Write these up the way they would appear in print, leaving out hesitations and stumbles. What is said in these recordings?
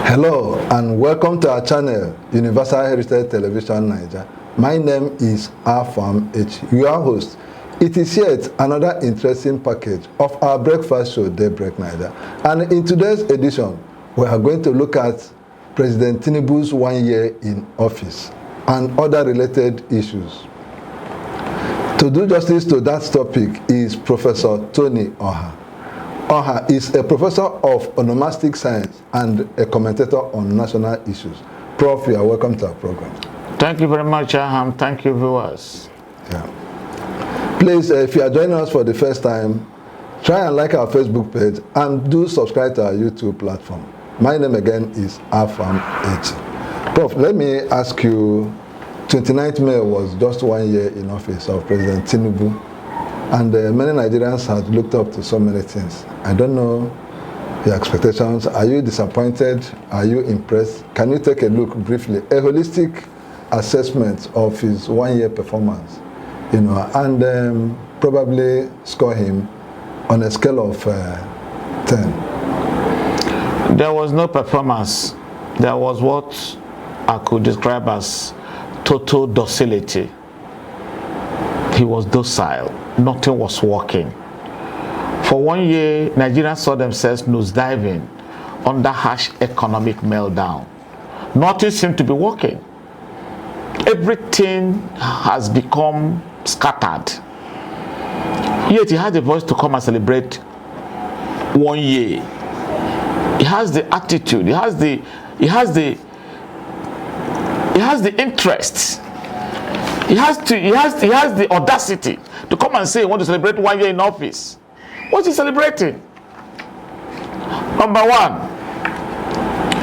Hello and welcome to our channel, Universal Heritage Television Niger. My name is Afam H, your host. It is yet another interesting package of our breakfast show, Daybreak Niger. And in today's edition, we are going to look at President Tinubu's 1 year in office and other related issues. To do justice to that topic is Professor Tony Oha. Oha is a professor of onomastic science and a commentator on national issues. Prof, you are welcome to our program. Thank you very much, Aham. Thank you, viewers. Yeah. Please, if you are joining us for the first time, try and like our Facebook page and do subscribe to our YouTube platform. My name again is Afam H. Prof, let me ask you, 29th May was just 1 year in office of President Tinubu. And many Nigerians have looked up to so many things. I don't know your expectations. Are you disappointed? Are you impressed? Can you take a look briefly, a holistic assessment of his 1 year performance, and probably score him on a scale of 10? There was no performance. There was what I could describe as total docility. He was docile. Nothing was working. For 1 year, Nigerians saw themselves nosediving under harsh economic meltdown. Nothing seemed to be working. Everything has become scattered. Yet he had a voice to come and celebrate 1 year. He has the attitude. He has the interest. He has the audacity to come and say he wants to celebrate 1 year in office. What's he celebrating? Number one,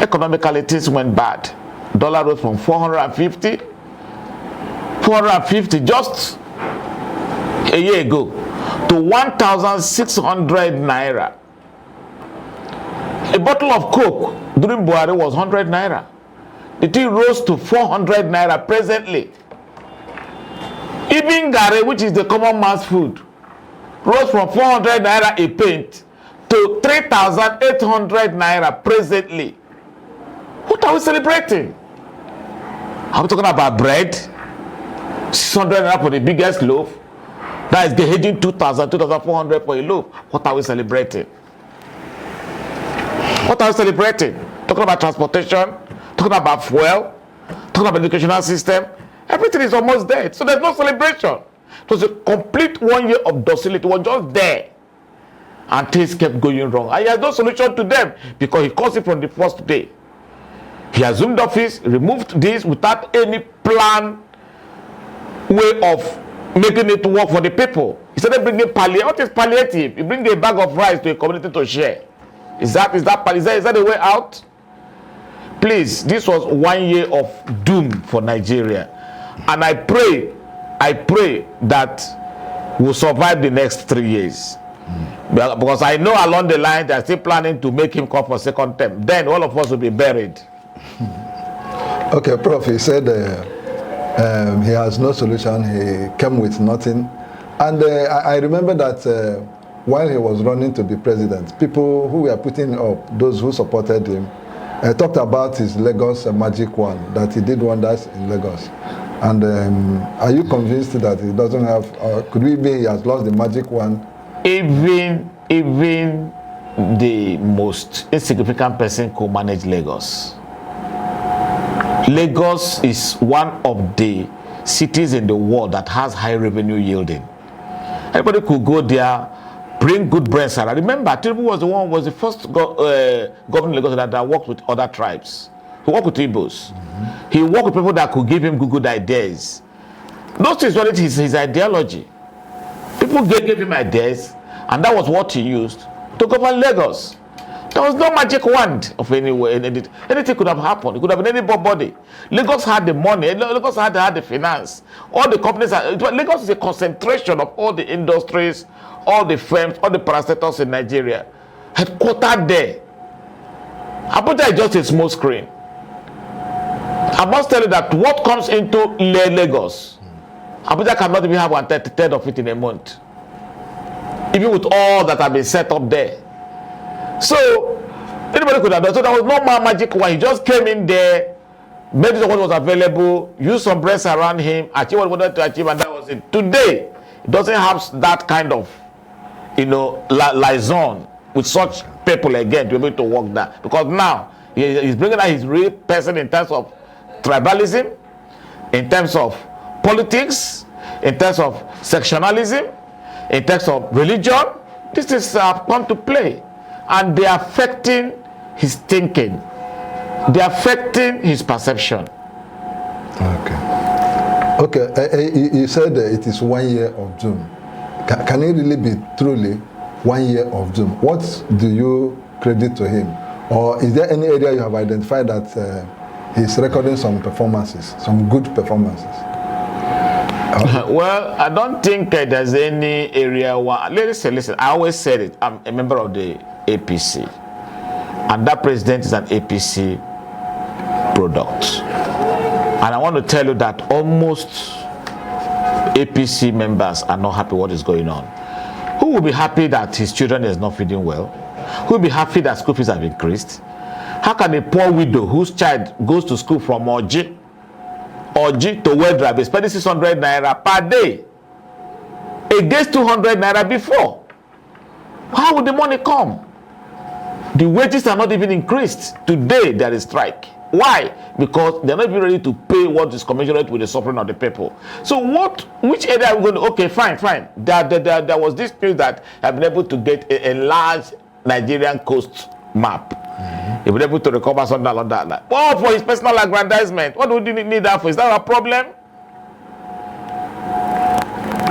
economically things went bad. Dollar rose from 450 just a year ago to 1,600 naira. A bottle of Coke during Buhari was 100 naira. The thing rose to 400 naira presently. Even gare, which is the common mass food, rose from 400 naira a pint to 3,800 naira presently. What are we celebrating? Are we talking about bread? 600 naira for the biggest loaf? That is heading 2,000, 2,400 for a loaf. What are we celebrating? What are we celebrating? Talking about transportation, talking about fuel, talking about educational system. Everything is almost dead. So there's no celebration. It was a complete 1 year of docility. It was just there. And things kept going wrong. And he has no solution to them because he caused it from the first day. He assumed office, removed this without any plan way of making it work for the people. He started bringing palliative. What is palliative? You bring a bag of rice to a community to share. Is that the way out? Please, this was 1 year of doom for Nigeria. And I pray that we'll survive the next 3 years. Because I know along the line they're still planning to make him come for second term. Then all of us will be buried. Okay, Prof, he said he has no solution. He came with nothing. And I remember that while he was running to be president, people who were putting up, those who supported him, talked about his Lagos magic wand, that he did wonders in Lagos. And are you convinced that he doesn't have, could we be he has lost the magic wand? Even the most insignificant person could manage Lagos. Lagos is one of the cities in the world that has high revenue yielding. Everybody could go there, bring good brains. I remember Tinubu was the first governor in Lagos that worked with other tribes. He worked with Tinubu'S. He worked with people that could give him good ideas. Those things were his ideology. People gave him ideas, and that was what he used to govern Lagos. There was no magic wand of any way. Anything could have happened. It could have been anybody. Lagos had the money. Lagos had the finance. All the companies. Lagos is a concentration of all the industries, all the firms, all the parastatals in Nigeria. Headquartered there. Abuja is just a small screen. I must tell you that what comes into Lagos, Abuja cannot even have 1/33 of it in a month. Even with all that have been set up there. So Anybody could have done. So there was no more magic one. He just came in there, made use of what was available, used some breasts around him, achieved what he wanted to achieve, and that was it. Today, it doesn't have that kind of, liaison with such people again to be able to work that. Because now, he's bringing out his real person in terms of tribalism, in terms of politics, in terms of sectionalism, in terms of religion. This is come to play. And they are affecting his thinking. They are affecting his perception. Okay. You said it is 1 year of doom. Can it really be truly 1 year of doom? What do you credit to him? Or is there any area you have identified that he's recording some performances, some good performances? Well, I don't think there's any area where, listen, I always said it, I'm a member of the APC, and that president is an APC product. And I want to tell you that almost APC members are not happy what is going on. Who will be happy that his children is not feeding well? Who will be happy that school fees have increased? How can a poor widow whose child goes to school from Oji to Wedra be spending 600 naira per day against 200 naira before? How would the money come? The wages are not even increased. Today there is strike. Why? Because they're not even ready to pay what is commensurate with the suffering of the people. So which area are we going to? Okay, fine. There was this news that I've been able to get a large Nigerian coast map. He was able to recover something along that line. Oh, for his personal aggrandizement. What would you need that for? Is that a problem?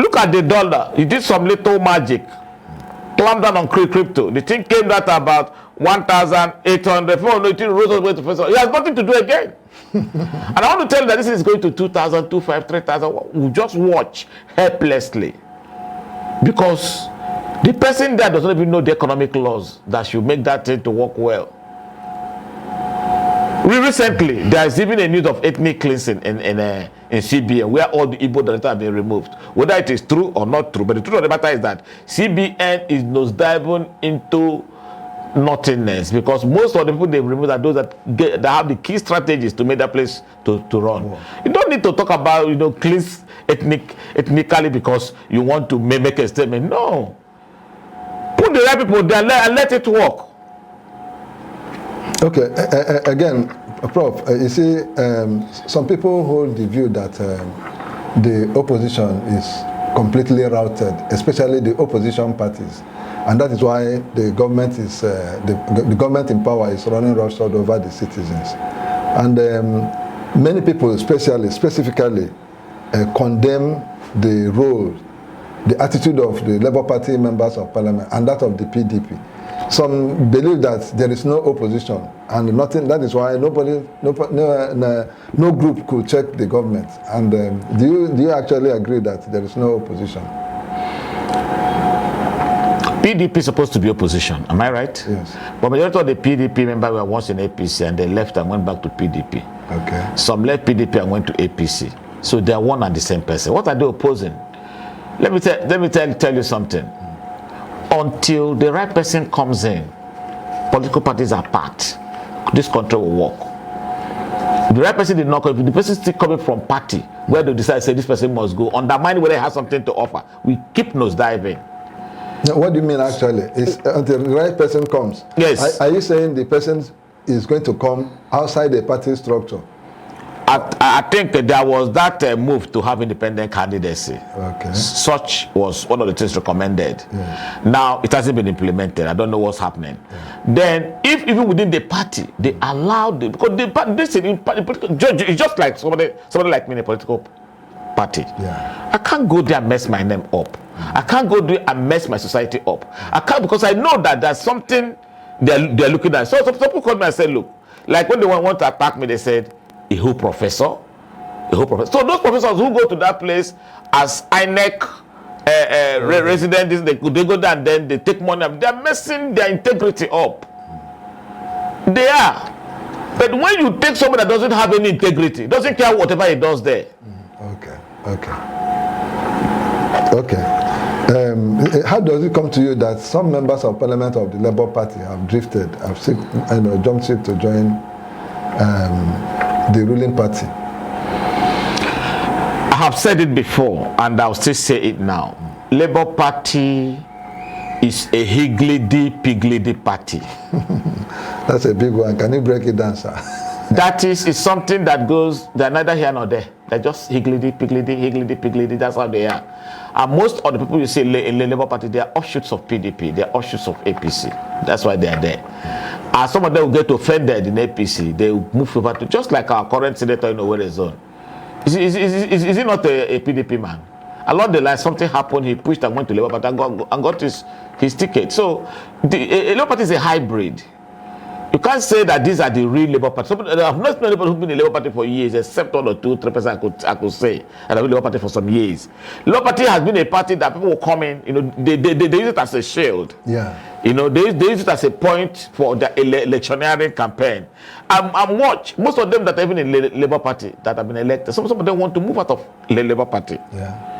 Look at the dollar. He did some little magic. Clamp down on crypto. The thing came down to about 1,800. He has nothing to do again. And I want to tell you that this is going to 2,000, 2,500, 3,000. We'll just watch helplessly. Because the person there doesn't even know the economic laws that should make that thing to work well. Recently, there is even a news of ethnic cleansing in CBN, where all the Igbo data have been removed. Whether it is true or not true, but the truth of the matter is that CBN is nosediving into nothingness, because most of the people they've removed are those that have the key strategies to make that place to run. Wow. You don't need to talk about cleanse ethnically because you want to make a statement. No, put the right people there and let it work. Okay, again, Prof, you see, some people hold the view that the opposition is completely routed, especially the opposition parties, and that is why the government is the government in power is running roughshod over the citizens, and many people, specifically, condemn the role, the attitude of the Labour Party members of Parliament and that of the PDP. Some believe that there is no opposition and nothing. That is why no group could check the government. And do you actually agree that there is no opposition? PDP is supposed to be opposition. Am I right? Yes. But majority of the PDP members were once in APC and they left and went back to PDP. Okay. Some left PDP and went to APC. So they are one and the same person. What are they opposing? Let me tell you something. Until the right person comes in, political parties are part. This country will work. If the right person did not come, if the person still coming from party where they decide say this person must go, undermine whether he has something to offer. We keep nosediving. Now, what do you mean actually? Is until the right person comes? Yes. Are you saying the person is going to come outside the party structure? I think there was that move to have independent candidacy. Okay. Such was one of the things recommended. Yes. Now it hasn't been implemented. I don't know what's happening. Yeah. Then, if even within the party they allowed it, because this is just like somebody like me in a political party. Yeah. I can't go there and mess my name up. I can't go there and mess my society up. I can't, because I know that there's something they're looking at. So some people called me and said, look, like when they want to attack me, they said, a whole professor. So those professors who go to that place as INEC residents, they go there and then they take money. They're messing their integrity up. They are. But when you take somebody that doesn't have any integrity, doesn't care whatever he does there. Okay. How does it come to you that some members of parliament of the Labour Party have drifted, have jumped ship to join the ruling party? I have said it before, and I'll still say it now. Labour Party is a higgledy-piggledy party. That's a big one. Can you break it down, sir? That is something that goes, they're neither here nor there. They're just higgledy-piggledy. That's how they are. And most of the people you see in the Labour Party, they are offshoots of PDP. They are offshoots of APC. That's why they are there. And some of them will get offended in APC. They will move over to, just like our current senator in Owerri Zone. Is he not a PDP man? Along the line, something happened. He pushed and went to Labour Party and got his ticket. So the Labour Party is a hybrid. You can't say that these are the real Labour Party. I've not known anybody who's been in the Labour Party for years, except 1 or 2, 3% I could say. And I've been in the Labour Party for some years. Labour Party has been a party that people will come in, they use it as a shield. Yeah. They use it as a point for the electioneering campaign. And watch, most of them that are even in the Labour Party that have been elected, some of them want to move out of the Labour Party. Yeah.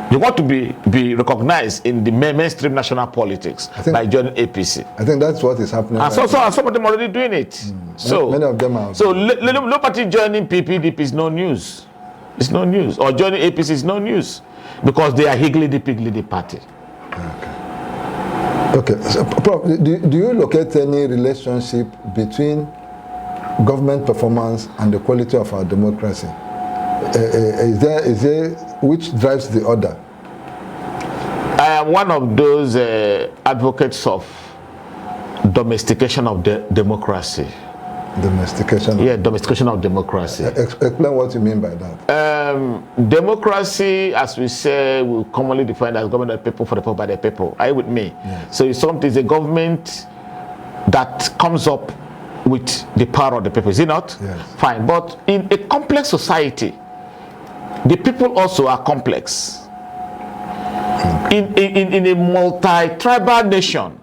They want to be recognized in the mainstream national politics by joining APC. I think that's what is happening. And some of them are already doing it. So many of them are. So Labour Party joining PDP is no news. It's no news. Or joining APC is no news, because they are higgledy-piggledy party. Okay. So, Prof, do you locate any relationship between government performance and the quality of our democracy? Is there which drives the other? I am one of those advocates of domestication of democracy. Domestication? Yeah, domestication of democracy. Explain what you mean by that. Democracy, as we say, we commonly define as government of the people, for the people, by the people. Are you with me? Yes. So it's a government that comes up with the power of the people. Is it not? Yes. Fine. But in a complex society, the people also are complex. In a multi-tribal nation,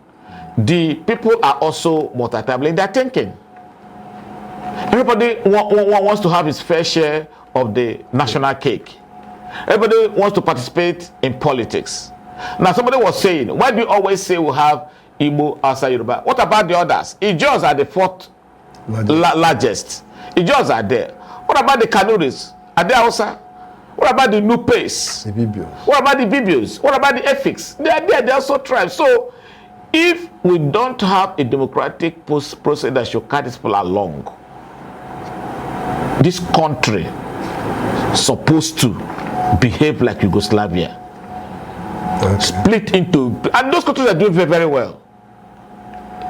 the people are also multi-tribal in their thinking. Everybody wants to have his fair share of the national cake. Everybody wants to participate in politics. Now, somebody was saying, why do you always say we have Igbo outside Yoruba? What about the others? Ijos are the fourth largest. Ijos are there. What about the Kanuris? Are they Hausa? What about the Nupes? The Bibios. What about the Bibios? What about the Efiks? They are there. They are also tribes. So, if we don't have a democratic process that should carry this people along, this country supposed to behave like Yugoslavia. Okay. Split into, and those countries are doing very, very well.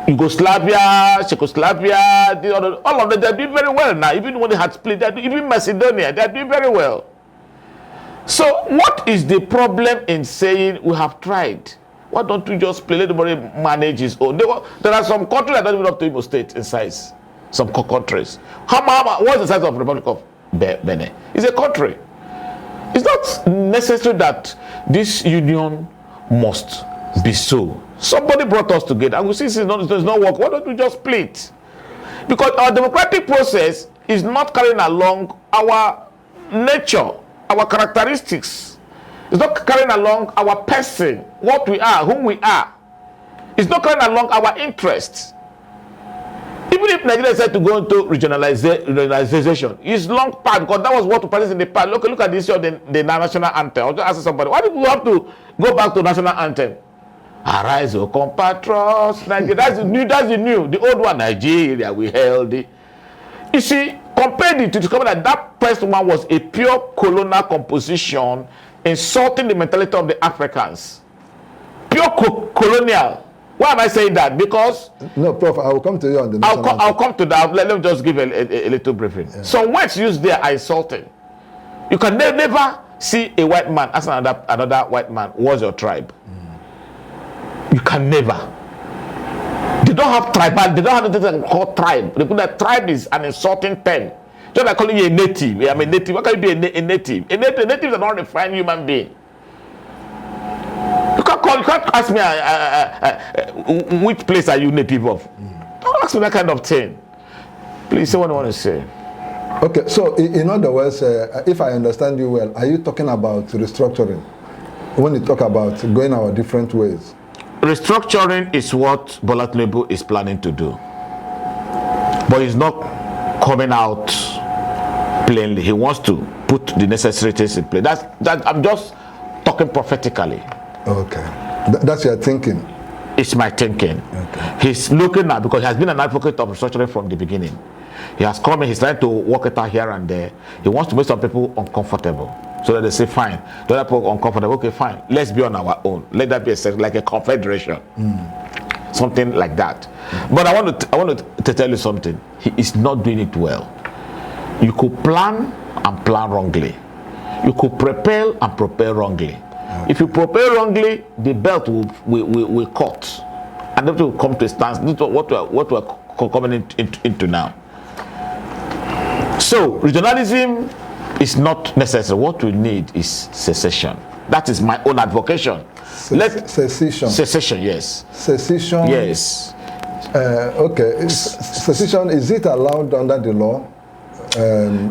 Yugoslavia, Czechoslovakia, all of them, they're doing very well now. Even when they had split, even Macedonia, they're doing very well. So what is the problem in saying we have tried? Why don't we just let everybody manage his own? There are some countries that don't even up to Imo State in size. Some countries. What's the size of the Republic of Benin? It's a country. It's not necessary that this union must be so. Somebody brought us together, and we see it does not work. Why don't we just split? Because our democratic process is not carrying along our nature, our characteristics. It's not carrying along our person, what we are, whom we are. It's not carrying along our interests. Even if Nigeria said to go into regionalization, it's long part, because that was what took place in the past. Look at this year, the national anthem. I was just asking somebody, why do we have to go back to national anthem? Arise, O compatriots, Nigeria. That's the new. The old one, Nigeria, we held it. You see, compared it to discover that first one was a pure colonial composition, insulting the mentality of the Africans. Pure colonial. Why am I saying that? Because no, Prof, I will come to you on the national anthem. I'll come to that. Let me just give a little briefing. Yeah. Some words used there are insulting. You can never see a white man as another white man was your tribe. You can never. They don't have tribal. They don't have anything called tribe. They put that tribe is an insulting term. Just like calling you a native. I'm a native. What can you be a native? A native is a non-refined human being. You can't ask me which place are you native of. Don't ask me that kind of thing. Please say what you want to say. Okay, so in other words, if I understand you well, are you talking about restructuring? when you talk about going our different ways? Restructuring is what Bola Tinubu is planning to do. But he's not coming out plainly. He wants to put the necessary things in place. That I'm just talking prophetically. Okay. That's your thinking? It's my thinking. Okay. He's looking at, because he has been an advocate of restructuring from the beginning. He has come in, he's trying to work it out here and there. He wants to make some people uncomfortable. So that they say, fine. The other people uncomfortable, okay, fine. Let's be on our own. Let that be like a confederation. Something like that. But I want to tell you something. He is not doing it well. You could plan and plan wrongly. You could prepare and prepare wrongly. Okay. If you prepare wrongly, the belt will cut. And that will come to a stance. This is what we're coming into now. So, regionalism is not necessary. What we need is secession. That is my own advocation. Secession. Secession, yes. Secession. Yes. Okay. Secession, is it allowed under the law?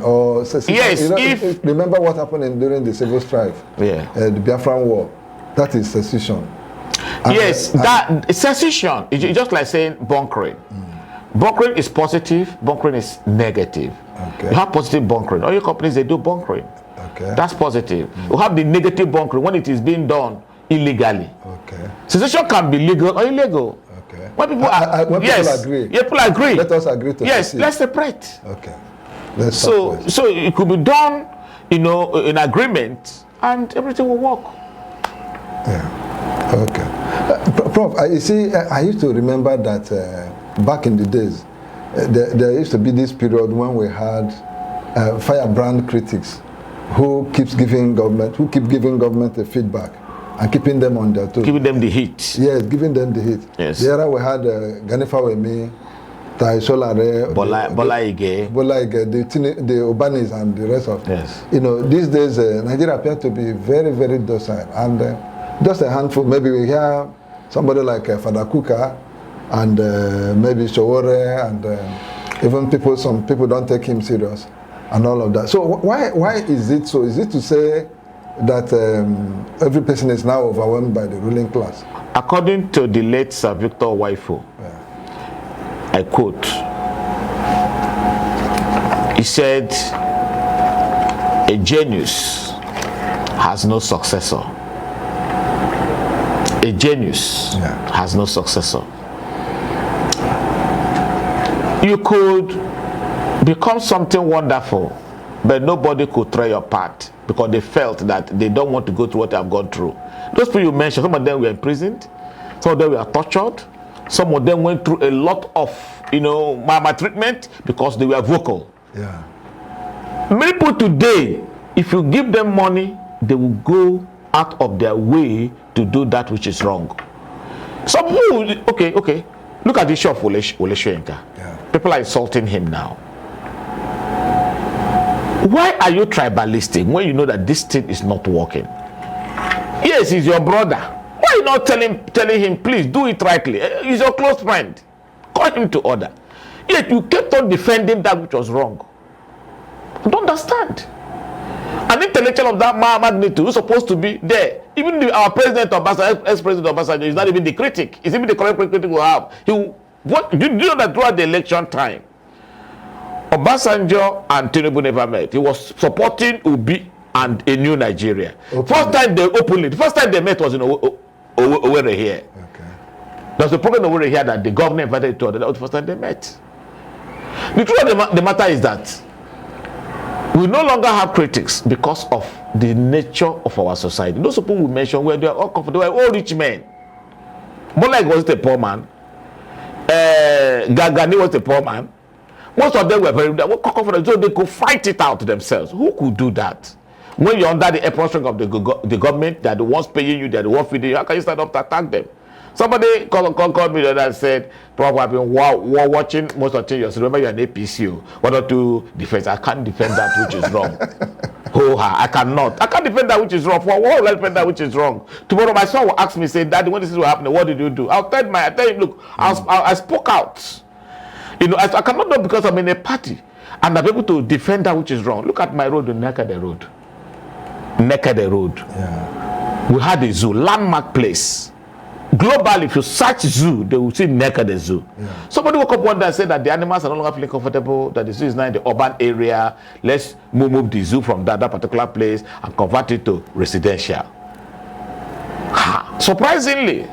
Or secession? Yes. You know, remember what happened during the civil strife? Yeah. The Biafran War. That is secession. Yes. That secession is just like saying bunkering. Bunkering is positive. Bunkering is negative. Okay. You have positive bunkering. All your companies, they do bunkering. Okay. That's positive. You have the negative bunkering when it is being done illegally. Okay. Secession can be legal or illegal. Okay. When people people agree. Yeah, people agree. Let us agree to yes, secede. Let's separate. Okay. Let's so it could be done, in agreement, and everything will work. Yeah. Okay. Prof, you see, I used to remember that back in the days, there used to be this period when we had firebrand critics who keep giving government the feedback and keeping them on their toes. Giving them the heat. Yes, giving them the heat. Yes. The era we had Ganifa Wemi, Tai Solare, Bola Ige, the Obanis and the rest of. Yes. These days Nigeria appears to be very, very docile, and just a handful. Maybe we hear somebody like Fada Kuka and maybe Showore, and even some people don't take him serious, and all of that. So why is it so? Is it to say that every person is now overwhelmed by the ruling class? According to the late Sir Victor Waifo, I quote, he said, a genius has no successor. A genius has no successor. You could become something wonderful, but nobody could tear your part because they felt that they don't want to go through what they have gone through. Those people you mentioned, some of them were imprisoned, some of them were tortured, some of them went through a lot of, maltreatment because they were vocal. Yeah. Many people today, if you give them money, they will go out of their way to do that which is wrong. Some people, okay. Look at the issue of Wole Soyinka. Yeah. People are insulting him now. Why are you tribalistic when you know that this thing is not working? Yes, he's your brother. Why are you not telling him, please do it rightly? He's your close friend. Call him to order. Yet you kept on defending that which was wrong. I don't understand. An intellectual of that magnitude who's supposed to be there. Even our president Obasanjo, ex-president Obasanjo, is not even the critic. It's even the correct critic we have. Do you know that throughout the election time, Obasanjo and Tinubu never met. He was supporting Obi and a new Nigeria. First time they met was in Owerri here. Okay. There's a program in Owerri here that the governor invited to. That was the first time they met. The truth of the matter is that we no longer have critics because of the nature of our society. Those people we mentioned, where they are all comfortable, they are all rich men. Molek wasn't a poor man. Gagani was a poor man. Most of them were very comfortable, so they could fight it out themselves. Who could do that? When you're under the apron string of the government, that the ones paying you, that the ones feeding you, how can you stand up to attack them? Somebody called me the other and said, "Probably I've been watching most of the things. Remember, you're an APCO. Why don't you defend? I can't defend that which is wrong. I cannot. I can't defend that which is wrong. For what will I defend that which is wrong? Tomorrow, my son will ask me, say, Daddy, when this is what happened, what did you do? I'll tell him, look, I spoke out. I cannot do it because I'm in a party and I'm able to defend that which is wrong. Look at my road, Nekede Road. Yeah. we had a zoo, landmark place. Globally, if you search zoo, they will see naked the zoo. Yeah. Somebody woke up one day and said that the animals are no longer feeling comfortable, that the zoo is now in the urban area. Let's move the zoo from that particular place and convert it to residential. Surprisingly,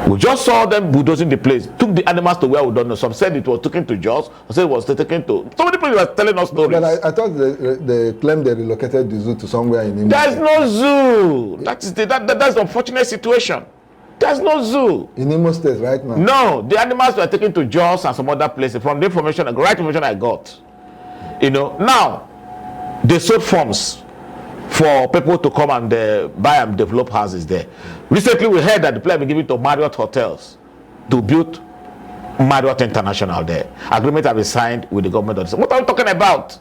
we just saw them bulldozing the place, took the animals to where we don't know. Some said it was taken to Jos, some said it was taken to... So many people were telling us stories. But I thought they claimed they relocated the zoo to somewhere in Imo. There is no zoo. That's the unfortunate situation. There's no zoo. In Imo State right now? No, the animals were taken to Jos and some other places from the information, the right information I got. You know, now, they sold forms for people to come and buy and develop houses there. Recently, we heard that the plan been given to Marriott Hotels to build Marriott International there. Agreement have been signed with the government. What are we talking about?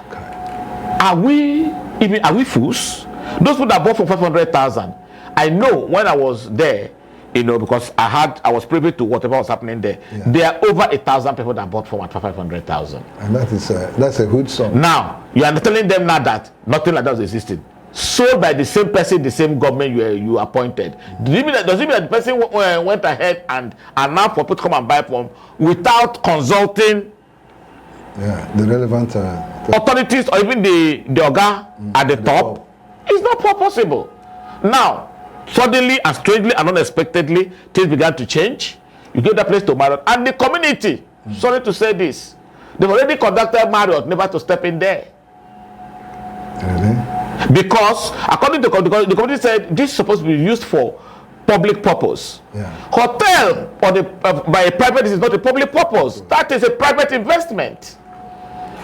Okay. Are we fools? Those people that bought for 500,000. I know when I was there, you know, because I was privy to whatever was happening there. Yeah. There are over 1,000 people that bought for 500,000. And that's a good sum. Now you are telling them now that nothing like that was existing. Sold by the same person, the same government you appointed. Does it mean that the person went ahead and now for people to come and buy from without consulting? Yeah, the relevant authorities or even the Oga at the top? It's not possible. Now, suddenly and strangely and unexpectedly, things began to change. You give that place to Marriott, and the community, sorry to say this, they've already conducted Marriott never to step in there. Really? Because according to the community said this is supposed to be used for public purpose. Yeah. Hotel or by a private is not a public purpose. That is a private investment.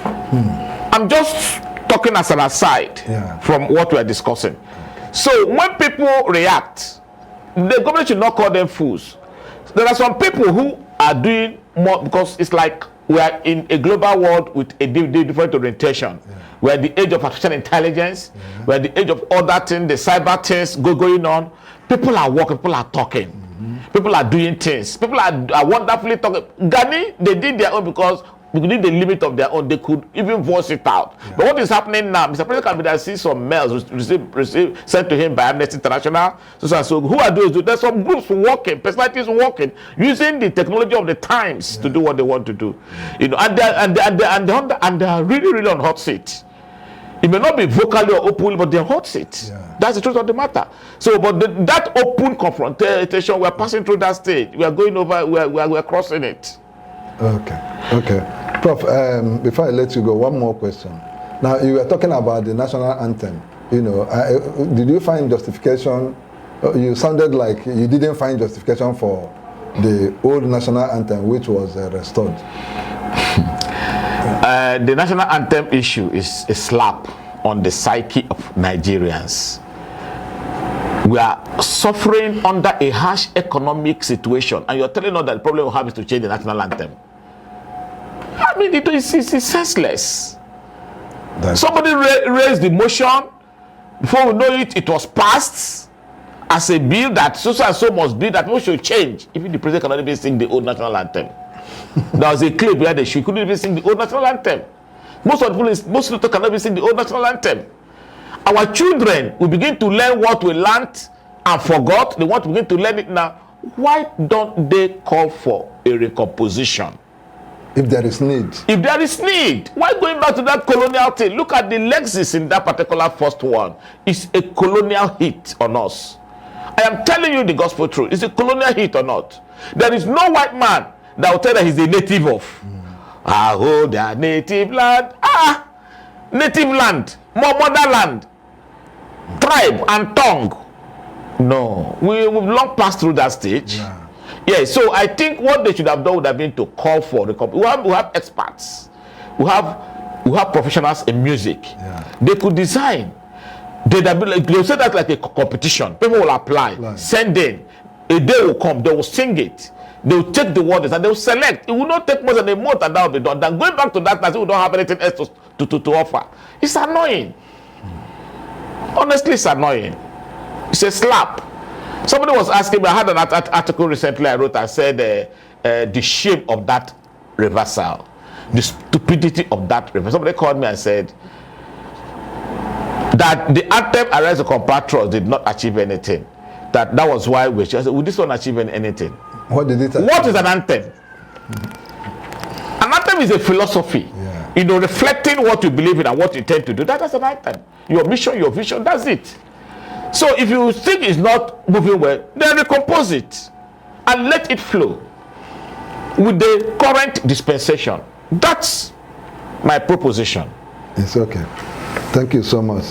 I'm just talking as an aside from what we are discussing. So when people react, the government should not call them fools. There are some people who are doing more because it's like we are in a global world with a different orientation. Yeah. We're at the age of artificial intelligence. Yeah. We're at the age of other things, the cyber things going on. People are working, people are talking. People are doing things. People are wonderfully talking. Ghani, they did their own because within the limit of their own, they could even voice it out. Yeah. But what is happening now? Mr. President can be there, see some mails received sent to him by Amnesty International. So who are those? There's some groups working, personalities working, using the technology of the times to do what they want to do. You know, and they are really, really on hot seat. It may not be vocally or openly, but they're hot seat. Yeah. That's the truth of the matter. So, but that open confrontation, we're passing through that stage. We are going over. We're crossing it. Okay. Prof, before I let you go, one more question. Now, you were talking about the national anthem. You know, did you find justification? You sounded like you didn't find justification for the old national anthem, which was restored. The national anthem issue is a slap on the psyche of Nigerians. We are suffering under a harsh economic situation, and you're telling us that the problem we have is to change the national anthem. I mean, it's senseless. Somebody raised the motion. Before we know it, it was passed as a bill that so and so must be that we should change. Even the president cannot even sing the old national anthem. There was a clip where they couldn't even sing the old national anthem. Most people cannot even sing the old national anthem. Our children will begin to learn what we learned and forgot. They want to begin to learn it now. Why don't they call for a recomposition? If there is need. If there is need. Why going back to that colonial thing? Look at the Lexis in that particular first one. It's a colonial hit on us. I am telling you the gospel truth. It's a colonial hit or not. There is no white man that will tell that he's a native of. Ah, oh, their native land. Ah, native land. More motherland. Tribe and tongue. No. We've long passed through that stage. Yeah, so I think what they should have done would have been to call for the company. We have experts. We have professionals in music. They could design. They'll say that like a competition. People will apply. Send in. A day will come. They will sing it. They will take the words and they will select. It will not take more than a month and that will be done. Then going back to that, we don't have anything else to offer. It's annoying. Honestly, it's annoying. It's a slap. Somebody was asking me, I had an article recently I wrote, I said the shame of that reversal, the stupidity of that reversal. Somebody called me and said, that the anthem Arise the Compatriots did not achieve anything. That was why we just said, will this one achieve anything? What did it achieve? What is an anthem? An anthem is a philosophy. Yeah. You know, reflecting what you believe in and what you intend to do. That's an anthem. Your mission, your vision, that's it. So if you think it's not moving well, then recompose it and let it flow with the current dispensation. That's my proposition. It's okay. Thank you so much.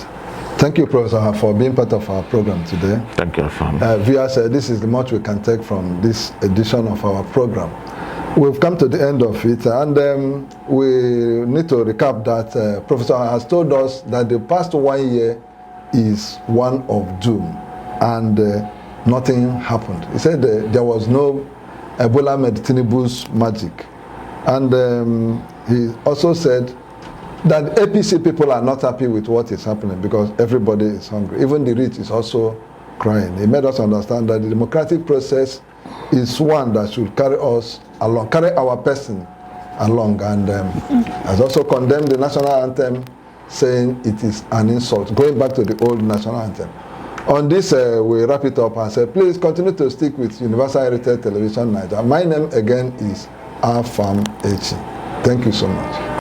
Thank you, Professor, for being part of our program today. Thank you, fam. Viewers, this is the much we can take from this edition of our program. We've come to the end of it, and we need to recap that Professor has told us that the past 1 year is one of doom, and nothing happened. He said there was no Ebola made Tinubu'S magic, and he also said that APC people are not happy with what is happening because everybody is hungry. Even the rich is also crying. He made us understand that the democratic process is one that should carry us along, carry our person along, and has also condemned the national anthem, saying it is an insult, going back to the old national anthem. On this, we wrap it up and say, please continue to stick with Universal Heritage Television Nigeria. My name again is Afam Echi. Thank you so much.